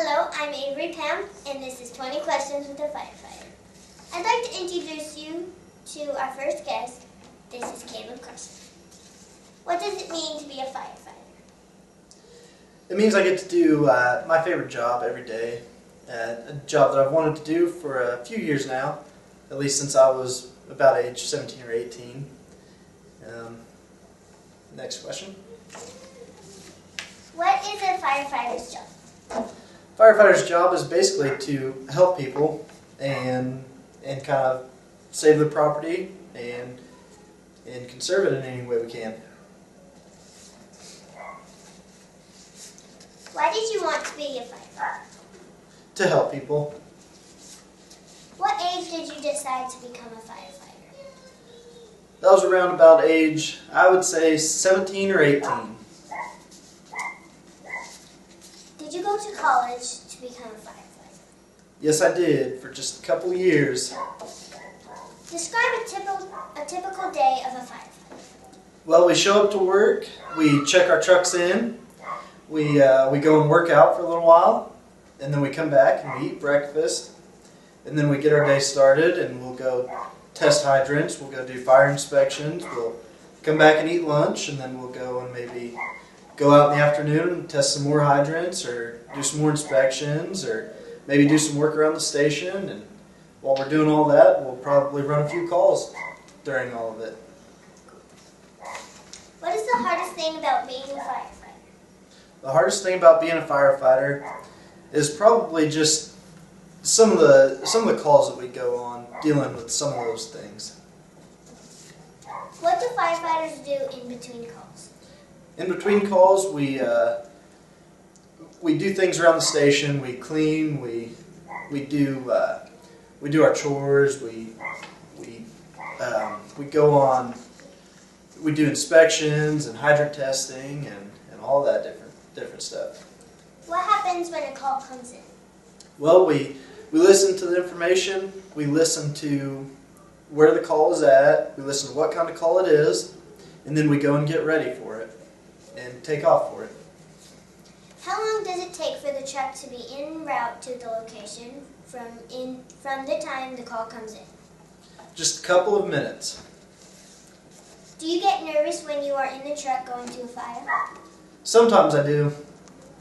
Hello, I'm Avery Pam, and this is 20 Questions with a Firefighter. I'd like to introduce you to our first guest. This is Caleb Carson. What does it mean to be a firefighter? It means I get to do my favorite job every day, a job that I've wanted to do for a few years now, at least since I was about age 17 or 18. Next question. What is a firefighter's job? Firefighter's job is basically to help people and kind of save the property and conserve it in any way we can. Why did you want to be a firefighter? To help people. What age did you decide to become a firefighter? That was around about age, I would say 17 or 18. Did you go to college to become a firefighter? Yes, I did, for just a couple years. Describe a typical day of a firefighter. Well, we show up to work, we check our trucks in, we go and work out for a little while, and then we come back and we eat breakfast, and then we get our day started and we'll go test hydrants, we'll go do fire inspections, we'll come back and eat lunch, and then we'll go and maybe go out in the afternoon and test some more hydrants or do some more inspections or maybe do some work around the station. And while we're doing all that, we'll probably run a few calls during all of it. What is the hardest thing about being a firefighter? The hardest thing about being a firefighter is probably just some of the calls that we go on dealing with some of those things. What do firefighters do in between calls? In between calls, we do things around the station. We clean. We do our chores. We go on. We do inspections and hydrant testing and all that different stuff. What happens when a call comes in? Well, we listen to the information. We listen to where the call is at. We listen to what kind of call it is, and then we go and get ready for it and take off for it. How long does it take for the truck to be en route to the location from the time the call comes in? Just a couple of minutes. Do you get nervous when you are in the truck going to a fire? Sometimes I do,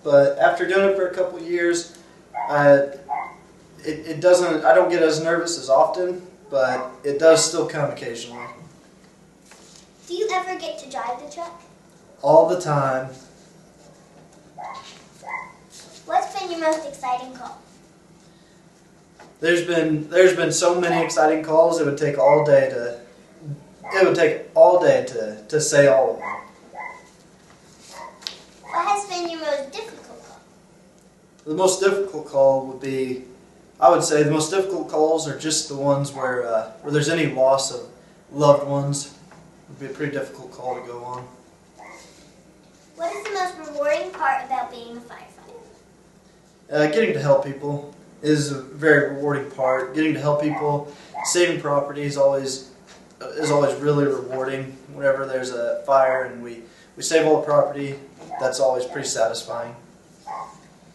but after doing it for a couple of years, it doesn't. I don't get as nervous as often, but it does still come occasionally. Do you ever get to drive the truck? All the time. What's been your most exciting call? There's been so many exciting calls. It would take all day to say all of them. What has been your most difficult call? The most difficult call would be, I would say the most difficult calls are just the ones where there's any loss of loved ones. It would be a pretty difficult call to go on. What is the most rewarding part about being a firefighter? Getting to help people is a very rewarding part. Getting to help people, saving property is always really rewarding. Whenever there's a fire and we save all the property, that's always pretty satisfying.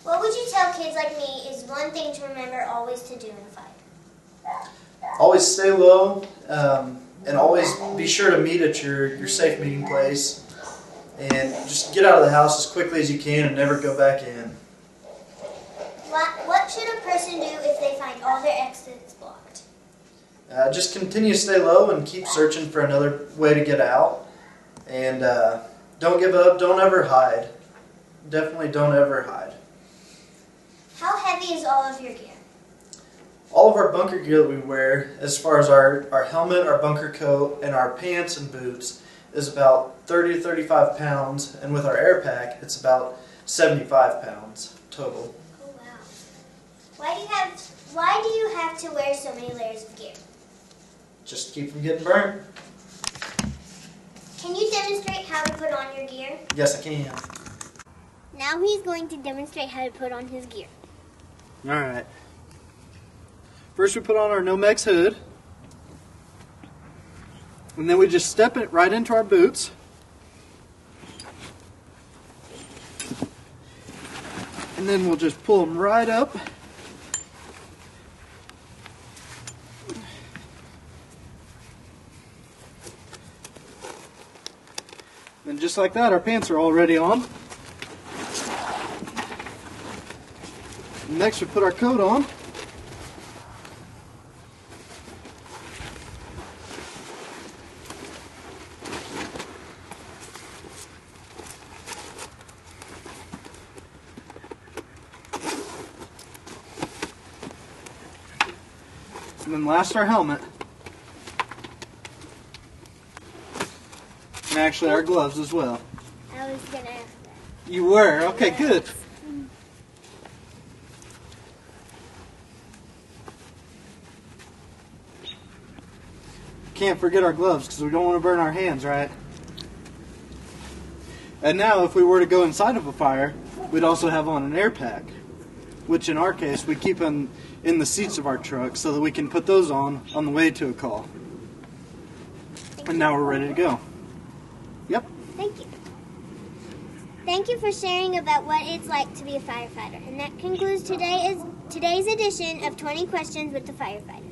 What would you tell kids like me is one thing to remember always to do in a fire? Always stay low, and always be sure to meet at your safe meeting place. And just get out of the house as quickly as you can and never go back in. What should a person do if they find all their exits blocked? Just continue to stay low and keep searching for another way to get out. And don't give up. Don't ever hide. Definitely don't ever hide. How heavy is all of your gear? All of our bunker gear that we wear, as far as our helmet, our bunker coat, and our pants and boots, is about 30 to 35 pounds. And with our air pack, it's about 75 pounds total. Oh, wow. Why do you have to wear so many layers of gear? Just to keep from getting burned. Can you demonstrate how to put on your gear? Yes, I can. Now he's going to demonstrate how to put on his gear. Alright. First we put on our Nomex hood. And then we just step it right into our boots. And then we'll just pull them right up. And just like that, our pants are already on. Next, we put our coat on. And then last, our helmet. And actually our gloves as well. I was going to ask that. You were? Okay, good. Can't forget our gloves because we don't want to burn our hands, right? And now if we were to go inside of a fire, we'd also have on an air pack, which in our case we keep in the seats of our truck so that we can put those on the way to a call. And now we're ready to go. Yep. Thank you. Thank you for sharing about what it's like to be a firefighter. And that concludes today's edition of 20 Questions with the Firefighter.